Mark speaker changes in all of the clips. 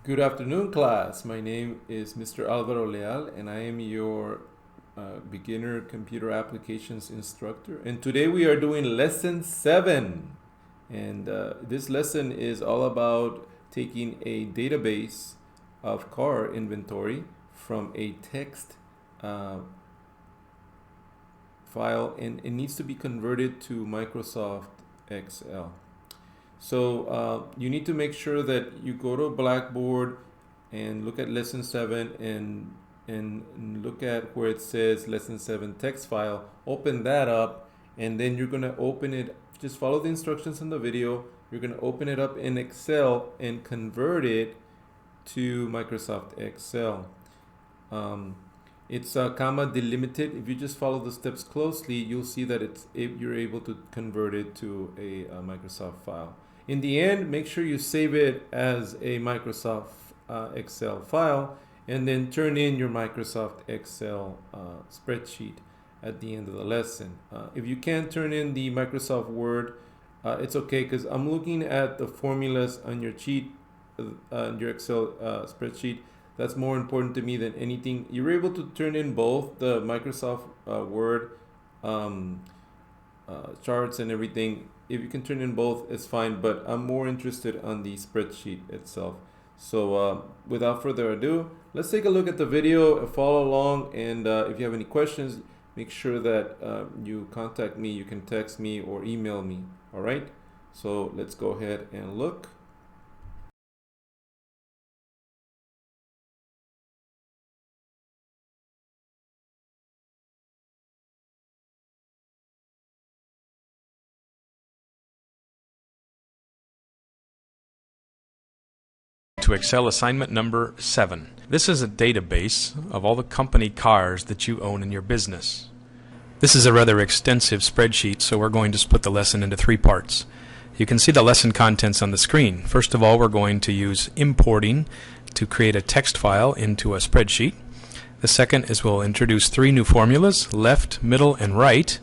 Speaker 1: Good afternoon, class. My name is Mr. Alvaro Leal, and I am your beginner computer applications instructor. And today we are doing lesson 7. And this lesson is all about taking a database of car inventory from a text file, and it needs to be converted to Microsoft Excel. So you need to make sure that you go to Blackboard and look at lesson 7 and look at where it says lesson 7 text file. Open that up, and then you're going to open it. Just follow the instructions in the video. You're going to open it up in Excel and convert it to Microsoft Excel. It's comma delimited. If you just follow the steps closely, you'll see that you're able to convert it to a Microsoft file. In the end, make sure you save it as a Microsoft Excel file, and then turn in your Microsoft Excel spreadsheet at the end of the lesson. If you can't turn in the Microsoft Word, it's okay, because I'm looking at the formulas on your your Excel spreadsheet. That's more important to me than anything. You're able to turn in both the Microsoft Word charts and everything. If you can turn in both, it's fine, but I'm more interested on the spreadsheet itself. So without further ado, let's take a look at the video, follow along, and if you have any questions, make sure that you contact me. You can text me or email me. All right, so let's go ahead and look.
Speaker 2: To Excel assignment number 7. This is a database of all the company cars that you own in your business. This is a rather extensive spreadsheet, so we're going to split the lesson into 3 parts. You can see the lesson contents on the screen. First of all, we're going to use importing to create a text file into a spreadsheet. The second is we'll introduce 3 new formulas, left, middle, and right.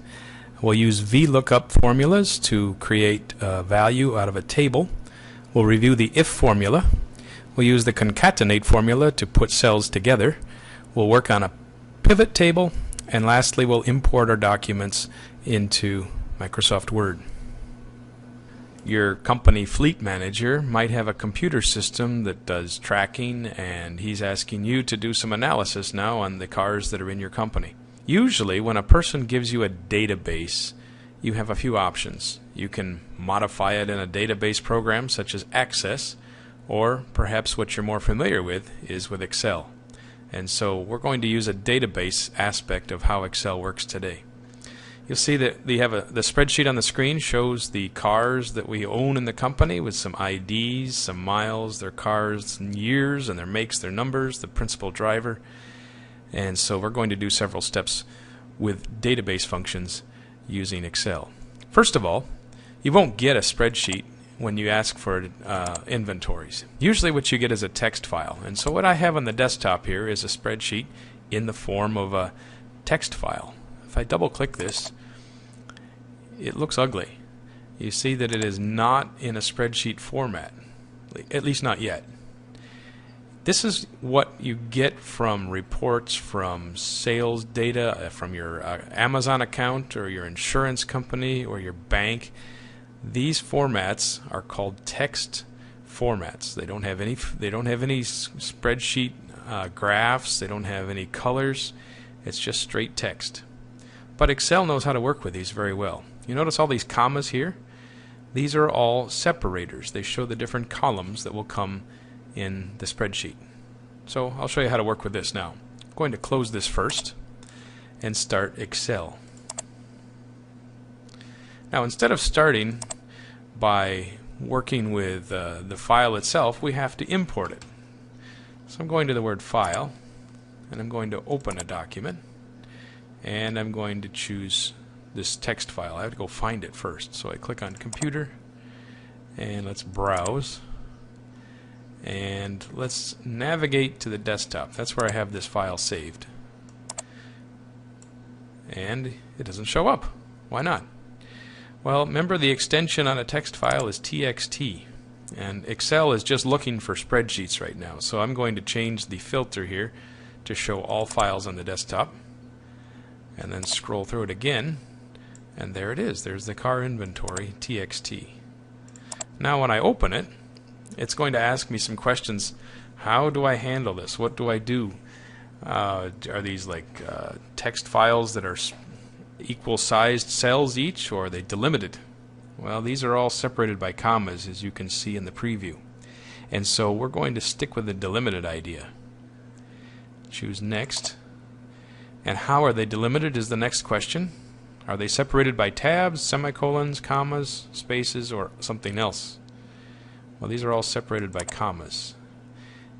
Speaker 2: We'll use VLOOKUP formulas to create a value out of a table. We'll review the if formula. We'll use the concatenate formula to put cells together. We'll work on a pivot table, and lastly we'll import our documents into Microsoft Word. Your company fleet manager might have a computer system that does tracking, and he's asking you to do some analysis now on the cars that are in your company. Usually when a person gives you a database, you have a few options. You can modify it in a database program such as Access, or perhaps what you're more familiar with is with Excel. And so we're going to use a database aspect of how Excel works today. You'll see that the spreadsheet on the screen shows the cars that we own in the company with some IDs, some miles, their cars and years, and their makes, their numbers, the principal driver. And so we're going to do several steps with database functions using Excel. First of all, you won't get a spreadsheet when you ask for inventories. Usually what you get is a text file, and so what I have on the desktop here is a spreadsheet in the form of a text file. If I double click this, it looks ugly. You see that it is not in a spreadsheet format, at least not yet. This is what you get from reports from sales data from your Amazon account or your insurance company or your bank. These formats are called text formats. They don't have any spreadsheet graphs. They don't have any colors. It's just straight text. But Excel knows how to work with these very well. You notice all these commas here? These are all separators. They show the different columns that will come in the spreadsheet. So I'll show you how to work with this now. I'm going to close this first and start Excel. Now, instead of starting by working with the file itself, we have to import it. So I'm going to the word File, and I'm going to open a document, and I'm going to choose this text file. I have to go find it first. So I click on Computer, and let's browse, and let's navigate to the desktop. That's where I have this file saved. And it doesn't show up. Why not? Well, remember the extension on a text file is txt. And Excel is just looking for spreadsheets right now. So I'm going to change the filter here to show all files on the desktop. And then scroll through it again. And there it is. There's the car inventory txt. Now when I open it, it's going to ask me some questions. How do I handle this? What do I do? Are these like text files that are equal sized cells each, or are they delimited? Well, these are all separated by commas, as you can see in the preview. And so we're going to stick with the delimited idea. Choose next. And how are they delimited is the next question. Are they separated by tabs, semicolons, commas, spaces, or something else? Well, these are all separated by commas.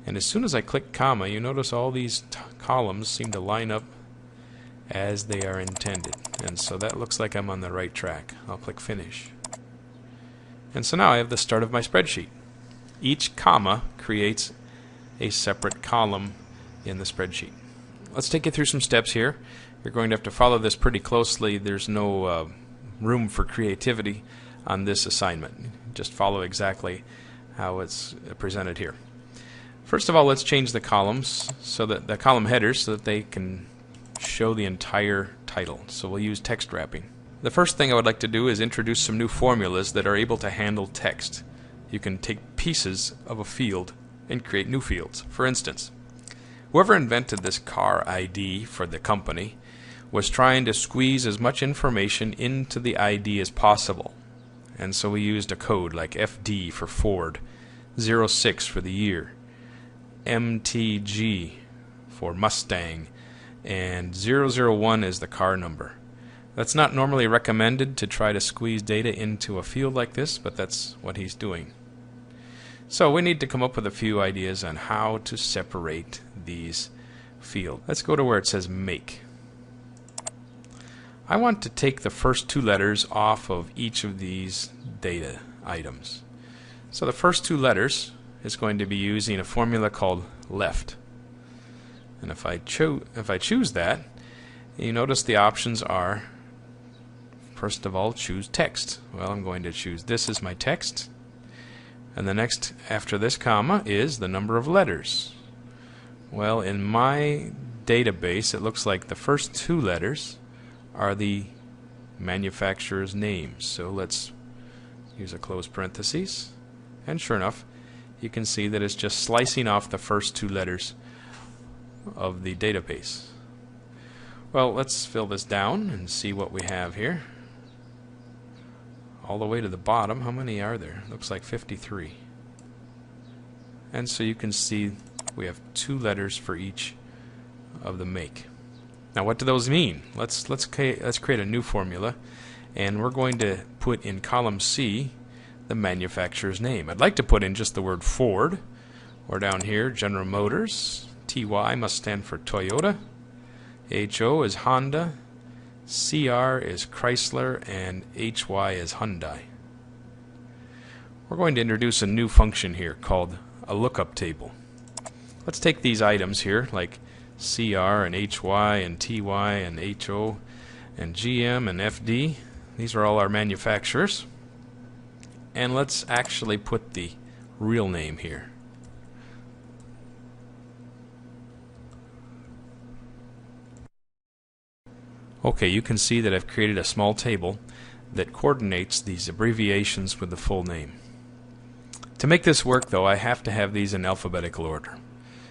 Speaker 2: And as soon as I click comma, you notice all these columns seem to line up as they are intended. And so that looks like I'm on the right track. I'll click finish. And so now I have the start of my spreadsheet. Each comma creates a separate column in the spreadsheet. Let's take you through some steps here. You're going to have to follow this pretty closely. There's no room for creativity on this assignment. Just follow exactly how it's presented here. First of all, let's change the columns so that the column headers so that they can show the entire title. So we'll use text wrapping. The first thing I would like to do is introduce some new formulas that are able to handle text. You can take pieces of a field and create new fields. For instance, whoever invented this car ID for the company was trying to squeeze as much information into the ID as possible. And so we used a code like FD for Ford, 06 for the year, MTG for Mustang, and 001 is the car number. That's not normally recommended to try to squeeze data into a field like this, but that's what he's doing. So we need to come up with a few ideas on how to separate these fields. Let's go to where it says make. I want to take the first two letters off of each of these data items. So the first two letters is going to be using a formula called left. And if I choose that, you notice the options are, first of all, choose text. Well, I'm going to choose this as my text. And the next after this comma is the number of letters. Well, in my database, it looks like the first two letters are the manufacturer's names. So let's use a close parentheses. And sure enough, you can see that it's just slicing off the first two letters of the database. Well, let's fill this down and see what we have here. All the way to the bottom, how many are there? Looks like 53. And so you can see we have two letters for each of the make. Now what do those mean? Let's create a new formula, and we're going to put in column C the manufacturer's name. I'd like to put in just the word Ford, or down here General Motors. TY must stand for Toyota. HO is Honda. CR is Chrysler, and HY is Hyundai. We're going to introduce a new function here called a lookup table. Let's take these items here like CR and HY and TY and HO and GM and FD. These are all our manufacturers. And let's actually put the real name here. Okay, you can see that I've created a small table that coordinates these abbreviations with the full name. To make this work, though, I have to have these in alphabetical order.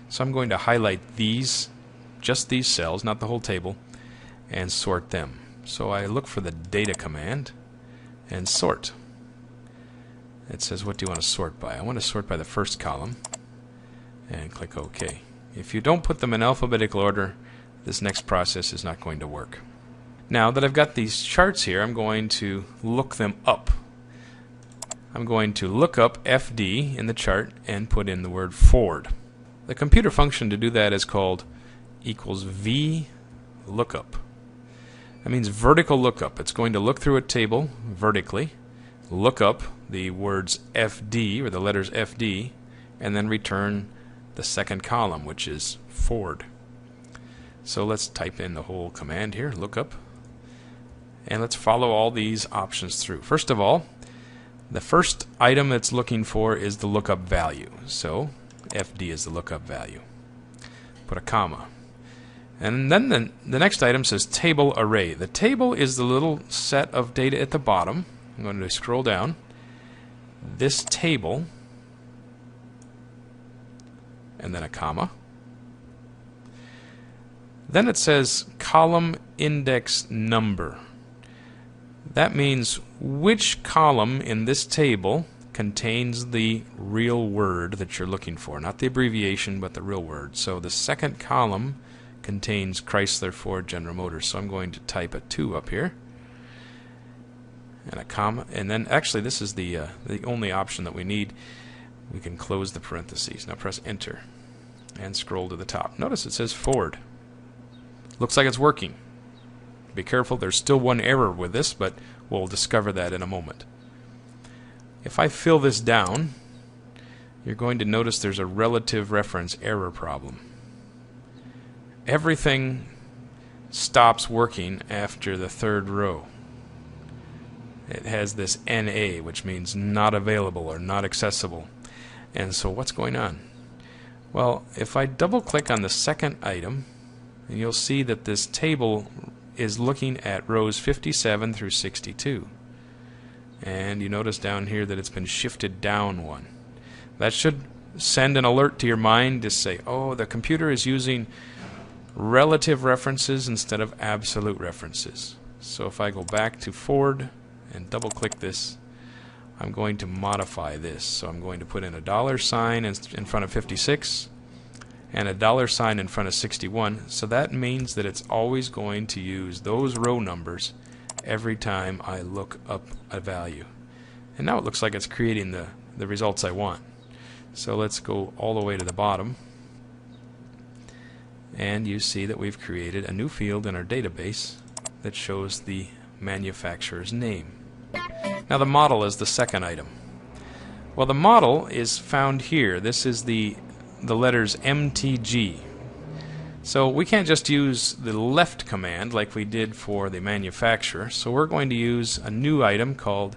Speaker 2: So I'm going to highlight these, just these cells, not the whole table, and sort them. So I look for the data command and sort. It says, what do you want to sort by? I want to sort by the first column, and click OK. If you don't put them in alphabetical order, this next process is not going to work. Now that I've got these charts here, I'm going to look them up. I'm going to look up FD in the chart and put in the word Ford. The computer function to do that is called equals V lookup. That means vertical lookup. It's going to look through a table vertically, look up the words FD, or the letters FD, and then return the second column, which is Ford. So let's type in the whole command here, lookup, and let's follow all these options through. First of all, The first item it's looking for is the lookup value. So FD is the lookup value. Put a comma. And then the next item says table array. The table is the little set of data at the bottom. I'm going to scroll down. This table, and then a comma. Then it says column index number. That means which column in this table contains the real word that you're looking for. Not the abbreviation, but the real word. So the second column contains Chrysler, Ford, General Motors. So I'm going to type a 2 up here. And a comma. And then actually this is the only option that we need. We can close the parentheses. Now press Enter. And scroll to the top. Notice it says Ford. Looks like it's working. Be careful, there's still one error with this, but we'll discover that in a moment. If I fill this down, you're going to notice there's a relative reference error problem. Everything stops working after the third row. It has this NA, which means not available or not accessible. And so what's going on? Well, if I double click on the second item, you'll see that this table is looking at rows 57 through 62. And you notice down here that it's been shifted down one. That should send an alert to your mind to say, oh, the computer is using relative references instead of absolute references. So if I go back to Ford and double click this, I'm going to modify this. So I'm going to put in a $sign in front of 56 and a $sign in front of 61. So that means that it's always going to use those row numbers every time I look up a value. And now it looks like it's creating the results I want. So let's go all the way to the bottom. And you see that we've created a new field in our database that shows the manufacturer's name. Now the model is the second item. Well, the model is found here. This is the letters MTG. So we can't just use the left command like we did for the manufacturer. So we're going to use a new item called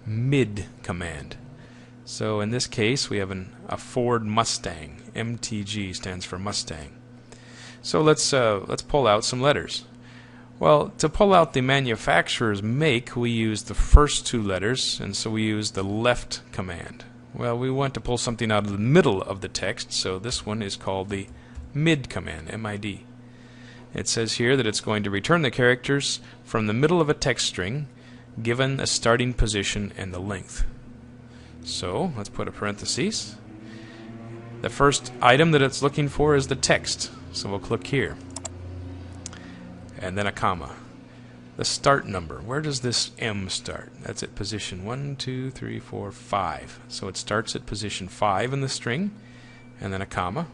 Speaker 2: mid command. So in this case we have a Ford Mustang. MTG stands for Mustang. So let's pull out some letters. Well, to pull out the manufacturer's make, we use the first two letters, and so we use the left command. Well, we want to pull something out of the middle of the text, so this one is called the mid command, M-I-D. It says here that it's going to return the characters from the middle of a text string, given a starting position and the length. So let's put a parenthesis. The first item that it's looking for is the text, so we'll click here. And then a comma. The start number. Where does this M start? That's at position 1, 2, 3, 4, 5. So it starts at position 5 in the string, and then a comma.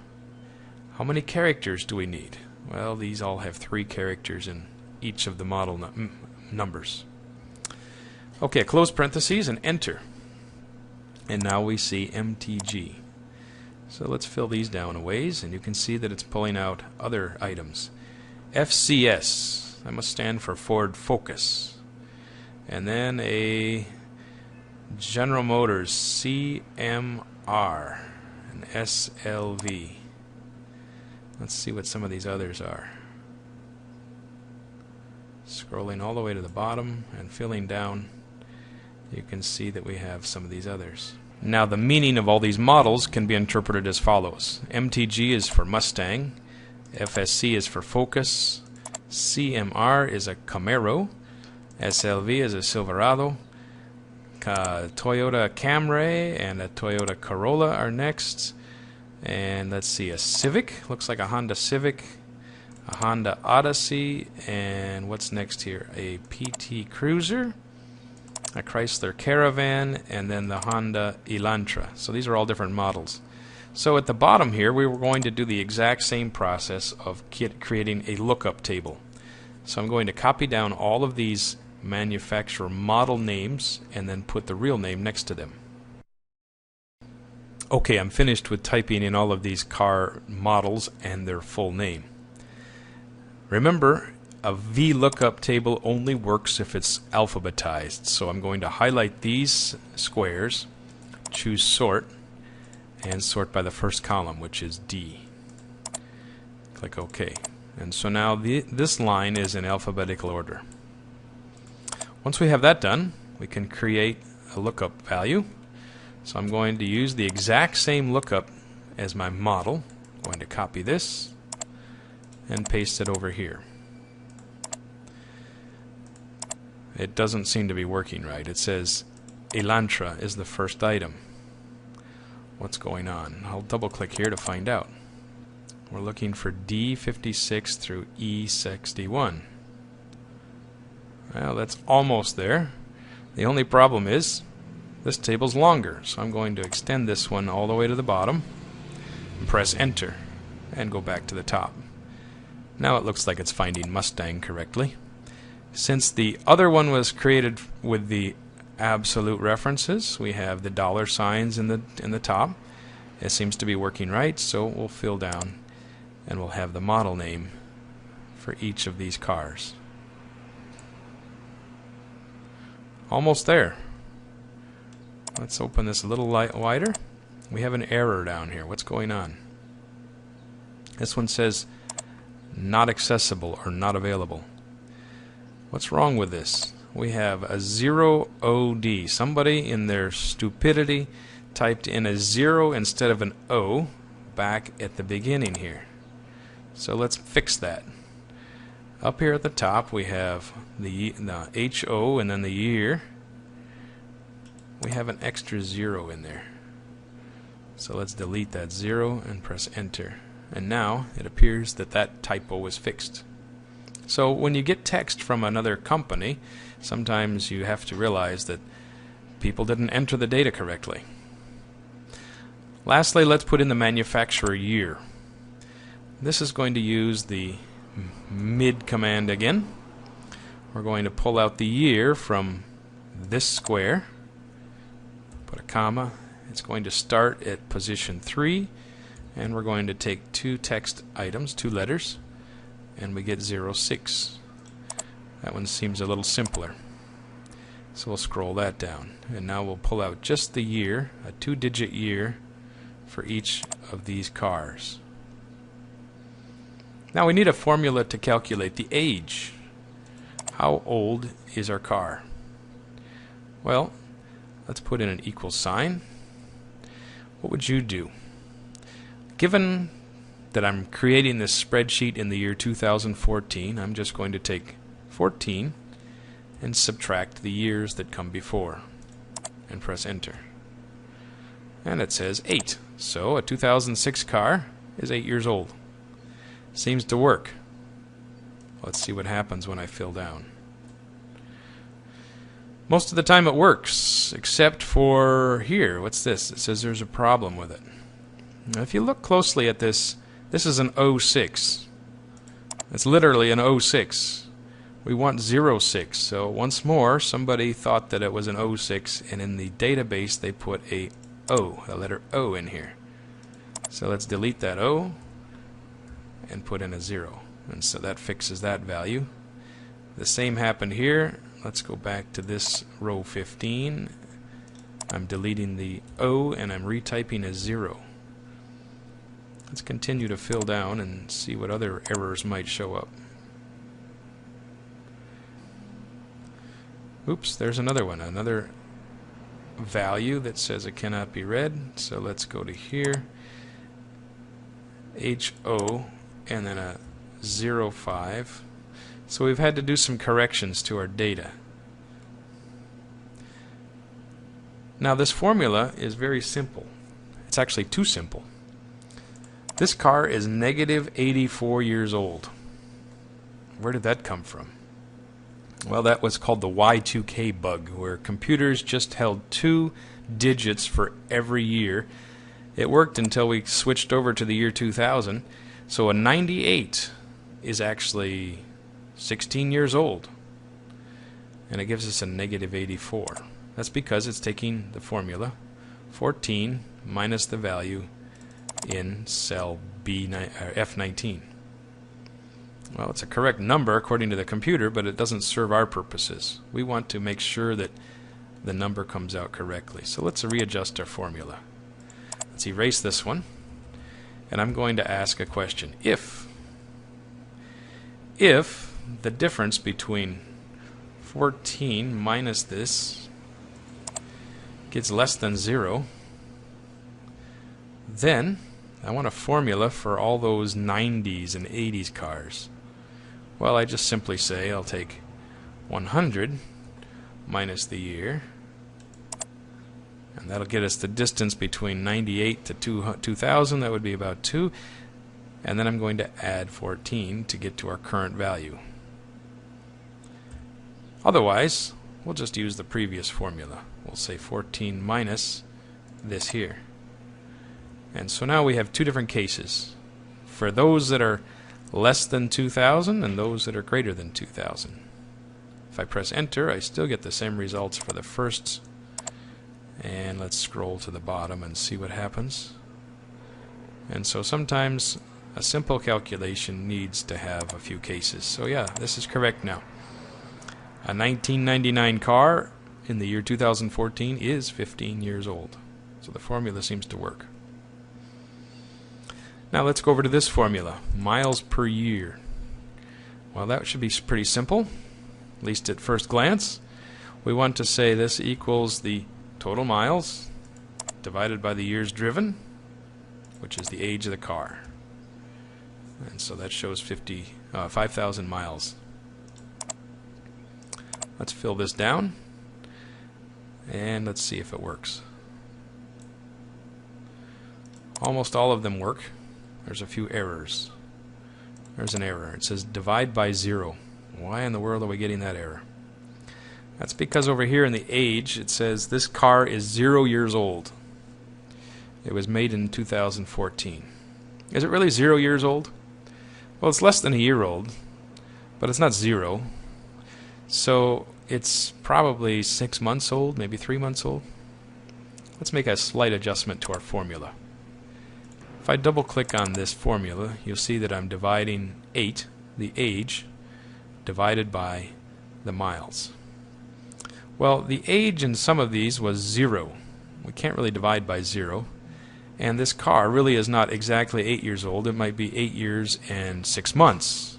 Speaker 2: How many characters do we need? Well, these all have 3 characters in each of the model numbers. Okay, close parentheses and enter. And now we see MTG. So let's fill these down a ways, and you can see that it's pulling out other items. FCS, that must stand for Ford Focus. And then a General Motors CMR, an SLV. Let's see what some of these others are. Scrolling all the way to the bottom and filling down, you can see that we have some of these others. Now the meaning of all these models can be interpreted as follows. MTG is for Mustang, FSC is for Focus, CMR is a Camaro, SLV is a Silverado, Toyota Camry and a Toyota Corolla are next. And let's see, a Civic, looks like a Honda Civic, a Honda Odyssey, and what's next here? A PT Cruiser, a Chrysler Caravan, and then the Honda Elantra. So these are all different models. So at the bottom here, we were going to do the exact same process of creating a lookup table. So I'm going to copy down all of these manufacturer model names and then put the real name next to them. Okay, I'm finished with typing in all of these car models and their full name. Remember, a VLOOKUP table only works if it's alphabetized. So I'm going to highlight these squares, choose sort, and sort by the first column, which is D. Click OK. And so now this line is in alphabetical order. Once we have that done, we can create a lookup value. So I'm going to use the exact same lookup as my model. I'm going to copy this and paste it over here. It doesn't seem to be working right. It says Elantra is the first item. What's going on? I'll double click here to find out. We're looking for D56 through E61. Well, that's almost there. The only problem is this table's longer, so I'm going to extend this one all the way to the bottom and press enter and go back to the top. Now it looks like it's finding Mustang correctly. Since the other one was created with the absolute references, we have the dollar signs in the top. It seems to be working right, so we'll fill down and we'll have the model name for each of these cars. Almost there. Let's open this a little wider. We have an error down here. What's going on? This one says not accessible or not available. What's wrong with this? We have a 0 OD. Somebody in their stupidity typed in a 0 instead of an O back at the beginning here. So let's fix that. Up here at the top we have the HO and then the year. We have an extra 0 in there. So let's delete that 0 and press enter. And now it appears that that typo is fixed. So when you get text from another company, sometimes you have to realize that people didn't enter the data correctly. Lastly, let's put in the manufacturer year. This is going to use the mid command again. We're going to pull out the year from this square, put a comma. It's going to start at position 3, and we're going to take two text items, two letters, and we get 06. That one seems a little simpler. So we'll scroll that down, and now we'll pull out just the year, a 2-digit year for each of these cars. Now we need a formula to calculate the age. How old is our car? Well, let's put in an equal sign. What would you do? Given that I'm creating this spreadsheet in the year 2014, I'm just going to take 14 and subtract the years that come before and press enter. And it says 8. So a 2006 car is 8 years old. Seems to work. Let's see what happens when I fill down. Most of the time it works, except for here. What's this? It says there's a problem with it. Now if you look closely at this, this is an 06. It's literally an 06. We want 06. So once more, somebody thought that it was an 06, and in the database they put a O, the letter O in here. So let's delete that O and put in a 0. And so that fixes that value. The same happened here. Let's go back to this row 15. I'm deleting the O and I'm retyping a 0. Let's continue to fill down and see what other errors might show up. Oops, there's another one, another value that says it cannot be read. So let's go to here, HO, and then a 05. So we've had to do some corrections to our data. Now this formula is very simple. It's actually too simple. This car is negative 84 years old. Where did that come from? Well, that was called the Y2K bug, where computers just held 2 digits for every year. It worked until we switched over to the year 2000. So a 98 is actually 16 years old. And it gives us a negative 84. That's because it's taking the formula 14 minus the value in cell F19. Well, it's a correct number according to the computer, but it doesn't serve our purposes. We want to make sure that the number comes out correctly. So let's readjust our formula. Let's erase this one, and I'm going to ask a question. If the difference between 14 minus this gets less than 0, then I want a formula for all those 90s and 80s cars. Well, I just simply say I'll take 100 minus the year, and that'll get us the distance between 98 to 2000. That would be about 2. And then I'm going to add 14 to get to our current value. Otherwise, we'll just use the previous formula. We'll say 14 minus this here. And so now we have two different cases. For those that are less than 2000 and those that are greater than 2000. If I press enter, I still get the same results for the first. And let's scroll to the bottom and see what happens. And so sometimes a simple calculation needs to have a few cases. So yeah, this is correct now. A 1999 car in the year 2014 is 15 years old. So the formula seems to work. Now let's go over to this formula, miles per year. Well, that should be pretty simple, at least at first glance. We want to say this equals the total miles divided by the years driven, which is the age of the car. And so that shows 5,000 miles. Let's fill this down, and let's see if it works. Almost all of them work. There's a few errors. There's an error. It says divide by 0. Why in the world are we getting that error? That's because over here in the age it says this car is 0 years old. It was made in 2014. Is it really 0 years old? Well, it's less than a year old, but it's not 0. So it's probably 6 months old, maybe 3 months old. Let's make a slight adjustment to our formula. If I double click on this formula, you'll see that I'm dividing 8, the age, divided by the miles. Well, the age in some of these was 0. We can't really divide by 0. And this car really is not exactly 8 years old. It might be 8 years and 6 months.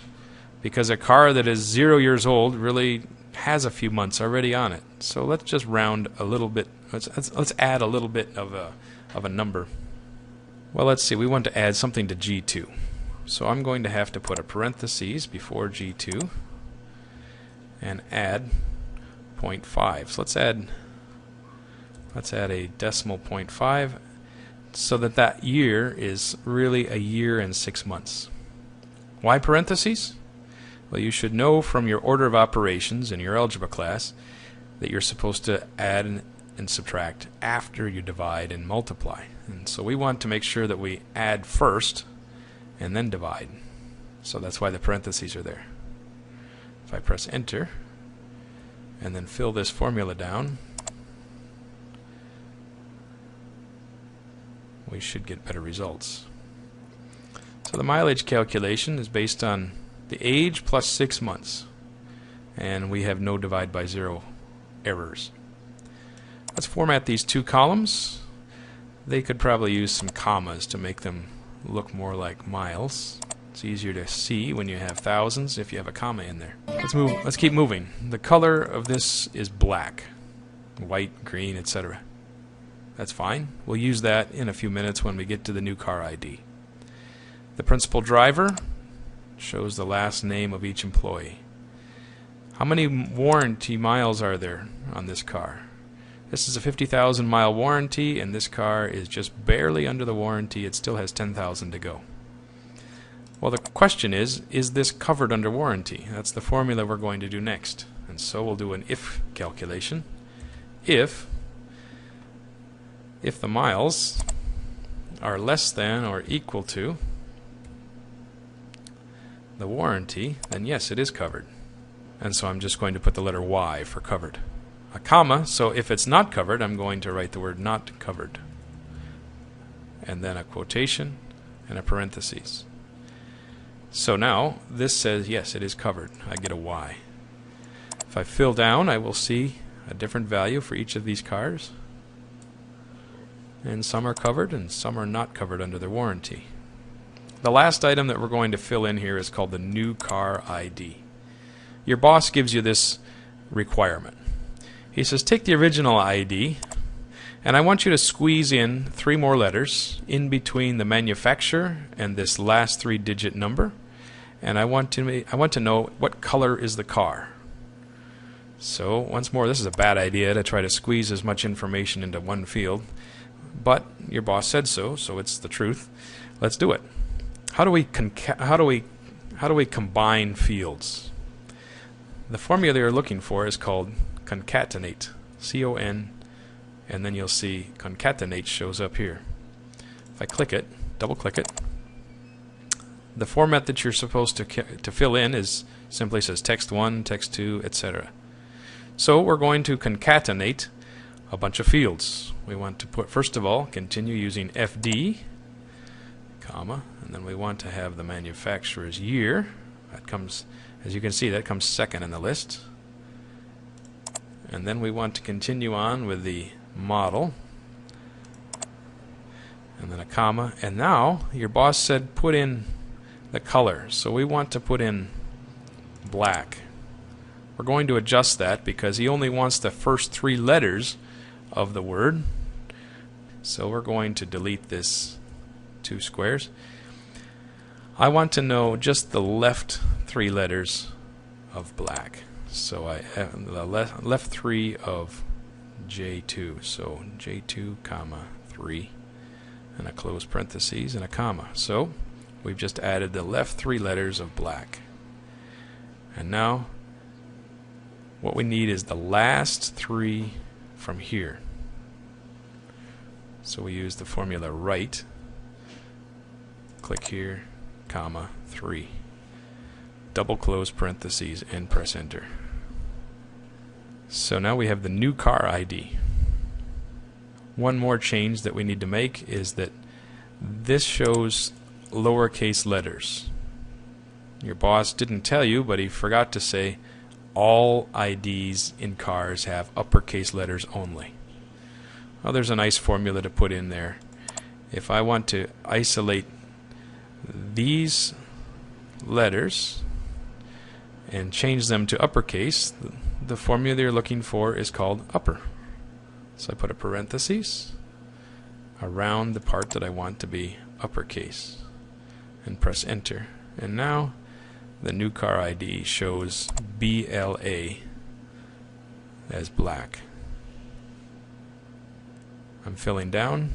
Speaker 2: Because a car that is 0 years old really has a few months already on it. So let's just round a little bit. Let's add a little bit of a number. Well, let's see. We want to add something to G2. So I'm going to have to put a parentheses before G2 and add 0.5. So let's add a decimal 0.5 so that year is really a year and 6 months. Why parentheses? Well, you should know from your order of operations in your algebra class that you're supposed to add and subtract after you divide and multiply. And so we want to make sure that we add first and then divide. So that's why the parentheses are there. If I press enter and then fill this formula down, we should get better results. So the mileage calculation is based on the age plus 6 months, and we have no divide by 0 errors. Let's format these two columns. They could probably use some commas to make them look more like miles. It's easier to see when you have thousands if you have a comma in there. Let's keep moving. The color of this is black, white, green, etc. That's fine. We'll use that in a few minutes when we get to the new car ID. The principal driver shows the last name of each employee. How many warranty miles are there on this car? This is a 50,000 mile warranty, and this car is just barely under the warranty. It still has 10,000 to go. Well, the question is this covered under warranty? That's the formula we're going to do next. And so we'll do an if calculation. If the miles are less than or equal to the warranty, then yes, it is covered. And so I'm just going to put the letter Y for covered. A comma, so if it's not covered, I'm going to write the word not covered. And then a quotation and a parentheses. So now this says yes, it is covered. I get a Y. If I fill down, I will see a different value for each of these cars. And some are covered and some are not covered under their warranty. The last item that we're going to fill in here is called the new car ID. Your boss gives you this requirement. He says take the original ID and I want you to squeeze in 3 more letters in between the manufacturer and this last 3-digit number, and I want to know what color is the car. So once more, this is a bad idea to try to squeeze as much information into one field, but your boss said so, so it's the truth. Let's do it. How do we combine fields? The formula you're looking for is called concatenate. C-O-N, and then you'll see concatenate shows up here. If I click it, double click it, the format that you're supposed to fill in is simply says text 1, text 2, etc. So we're going to concatenate a bunch of fields. We want to put, first of all, continue using FD, comma, and then we want to have the manufacturer's year. That comes, as you can see, that comes second in the list. And then we want to continue on with the model, and then a comma, and now your boss said put in the color, so we want to put in black. We're going to adjust that because he only wants the first 3 letters of the word, so we're going to delete this 2 squares. I want to know just the left 3 letters of black, so I have the left 3 of J2, so J2 comma 3 and a close parentheses and a comma. So we've just added the left 3 letters of black, and now what we need is the last 3 from here. So we use the formula right, click here, comma 3, double close parentheses and press enter. So now we have the new car ID. One more change that we need to make is that this shows lowercase letters. Your boss didn't tell you, but he forgot to say all IDs in cars have uppercase letters only. Well, there's a nice formula to put in there. If I want to isolate these letters and change them to uppercase, the formula you're looking for is called upper. So I put a parenthesis around the part that I want to be uppercase and press enter. And now the new car ID shows BLA as black. I'm filling down,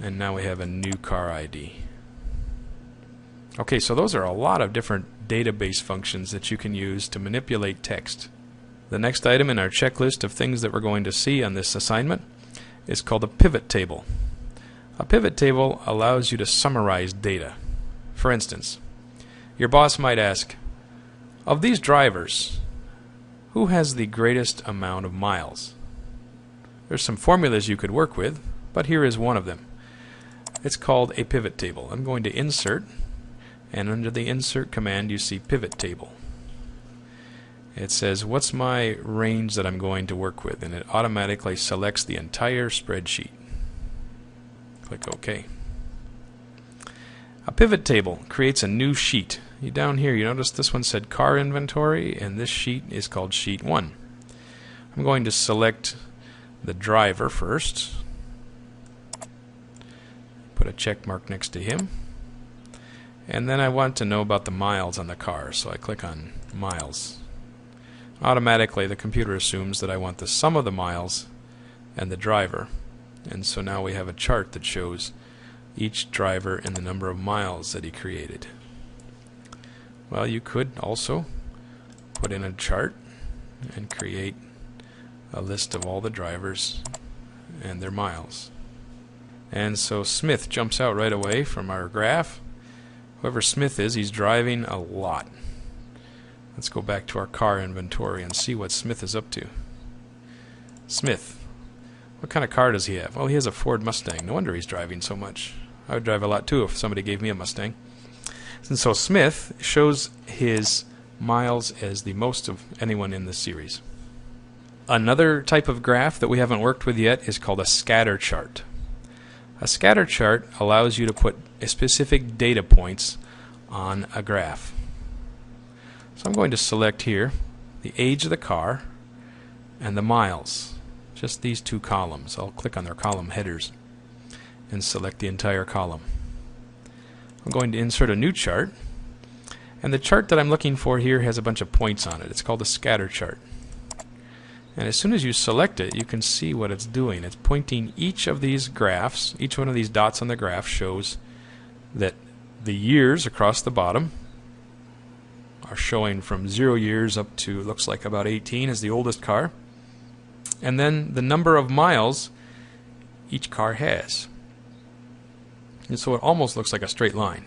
Speaker 2: and now we have a new car ID. Okay, so those are a lot of different database functions that you can use to manipulate text. The next item in our checklist of things that we're going to see on this assignment is called a pivot table. A pivot table allows you to summarize data. For instance, your boss might ask, of these drivers, who has the greatest amount of miles? There's some formulas you could work with, but here is one of them. It's called a pivot table. I'm going to insert, and under the insert command you see pivot table. It says what's my range that I'm going to work with, and it automatically selects the entire spreadsheet. Click OK. A pivot table creates a new sheet. Down here you notice this one said car inventory, and this sheet is called sheet 1. I'm going to select the driver first, put a check mark next to him, and then I want to know about the miles on the car, so I click on miles. Automatically the computer assumes that I want the sum of the miles and the driver, and so now we have a chart that shows each driver and the number of miles that he created. Well, you could also put in a chart and create a list of all the drivers and their miles. And so Smith jumps out right away from our graph. Whoever Smith is, he's driving a lot. Let's go back to our car inventory and see what Smith is up to. Smith, what kind of car does he have? Well, he has a Ford Mustang. No wonder he's driving so much. I would drive a lot too if somebody gave me a Mustang. And so Smith shows his miles as the most of anyone in the series. Another type of graph that we haven't worked with yet is called a scatter chart. A scatter chart allows you to put specific data points on a graph. So I'm going to select here the age of the car and the miles. Just these two columns. I'll click on their column headers and select the entire column. I'm going to insert a new chart, and the chart that I'm looking for here has a bunch of points on it. It's called a scatter chart. And as soon as you select it, you can see what it's doing. It's pointing each of these graphs, each one of these dots on the graph shows that the years across the bottom are showing from 0 years up to, looks like about 18 is the oldest car. And then the number of miles each car has. And so it almost looks like a straight line.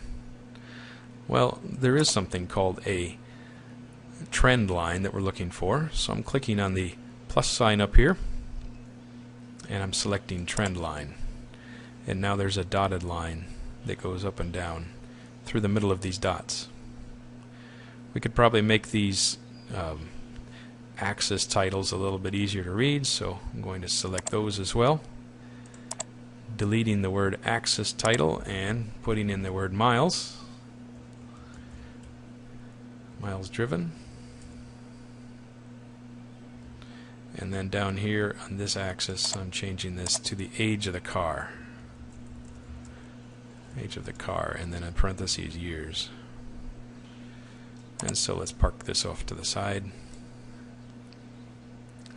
Speaker 2: Well, there is something called a trend line that we're looking for. So I'm clicking on the plus sign up here, and I'm selecting trend line. And now there's a dotted line that goes up and down through the middle of these dots. We could probably make these axis titles a little bit easier to read, so I'm going to select those as well, deleting the word axis title and putting in the word miles. Miles driven. And then down here on this axis, I'm changing this to the age of the car. Age of the car, and then in parentheses, years. And so let's park this off to the side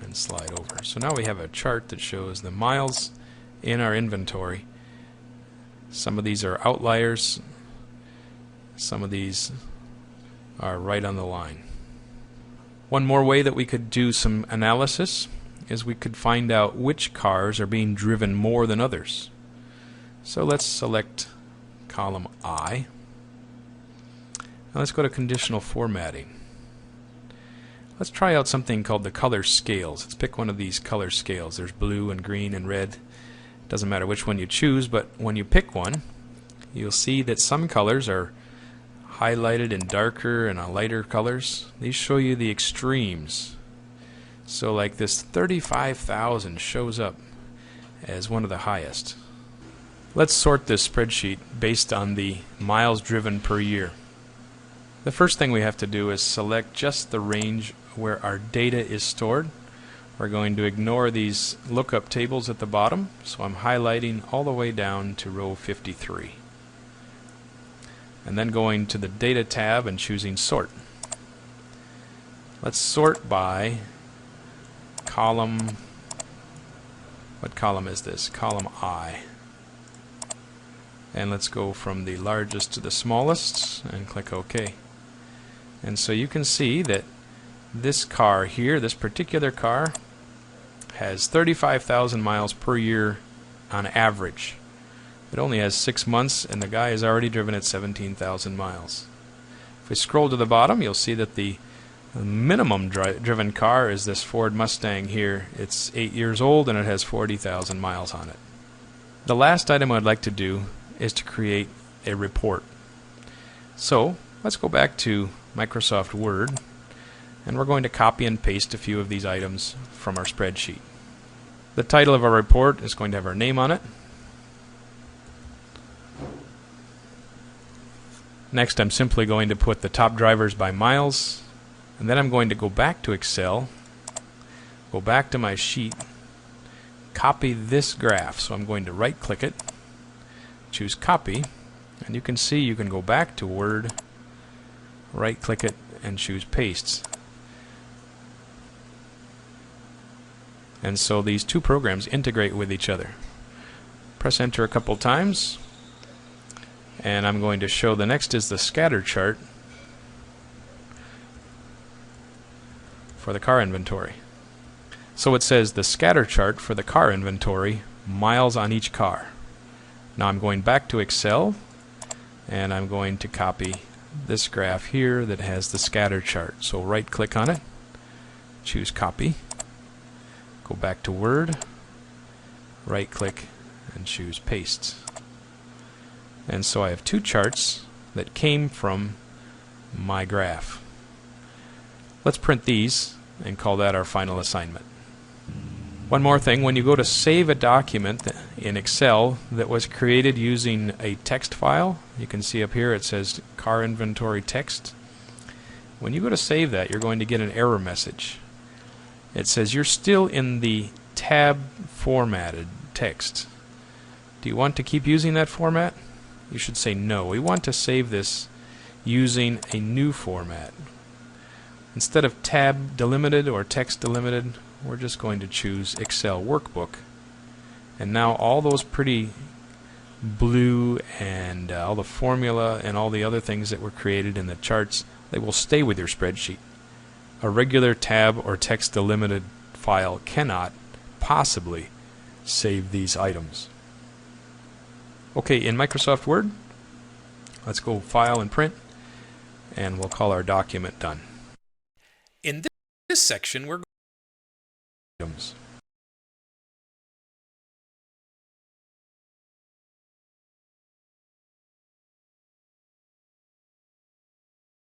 Speaker 2: and slide over. So now we have a chart that shows the miles in our inventory. Some of these are outliers. Some of these are right on the line. One more way that we could do some analysis is we could find out which cars are being driven more than others. So let's select column I. Now let's go to conditional formatting. Let's try out something called the color scales. Let's pick one of these color scales. There's blue and green and red. Doesn't matter which one you choose, but when you pick one, you'll see that some colors are highlighted in darker and lighter colors. These show you the extremes. So like this 35,000 shows up as one of the highest. Let's sort this spreadsheet based on the miles driven per year. The first thing we have to do is select just the range where our data is stored. We're going to ignore these lookup tables at the bottom, so I'm highlighting all the way down to row 53. And then going to the Data tab and choosing Sort. Let's sort by column. What column is this? Column I. And let's go from the largest to the smallest and click OK. And so you can see that this car here, this particular car, has 35,000 miles per year on average. It only has 6 months, and the guy has already driven it 17,000 miles. If we scroll to the bottom, you'll see that the minimum driven car is this Ford Mustang here. It's 8 years old, and it has 40,000 miles on it. The last item I'd like to do is to create a report. So let's go back to Microsoft Word, and we're going to copy and paste a few of these items from our spreadsheet. The title of our report is going to have our name on it. Next, I'm simply going to put the top drivers by miles, and then I'm going to go back to Excel, go back to my sheet, copy this graph. So I'm going to right click it, choose copy, and you can see you can go back to Word, right click it, and choose paste. And so these two programs integrate with each other. Press enter a couple times, and I'm going to show the next is the scatter chart for the car inventory. So it says the scatter chart for the car inventory, miles on each car. Now I'm going back to Excel, and I'm going to copy this graph here that has the scatter chart. So right click on it, choose copy, go back to Word, right click, and choose paste. And so I have two charts that came from my graph. Let's print these and call that our final assignment. One more thing, when you go to save a document in Excel that was created using a text file, you can see up here it says car inventory text. When you go to save that, you're going to get an error message. It says you're still in the tab formatted text. Do you want to keep using that format? You should say no. We want to save this using a new format. Instead of tab delimited or text delimited, we're just going to choose Excel Workbook. And now all those pretty blue and all the formula and all the other things that were created in the charts, they will stay with your spreadsheet. A regular tab or text delimited file cannot possibly save these items. Okay, in Microsoft Word, let's go File and Print, and we'll call our document done. In this section, we're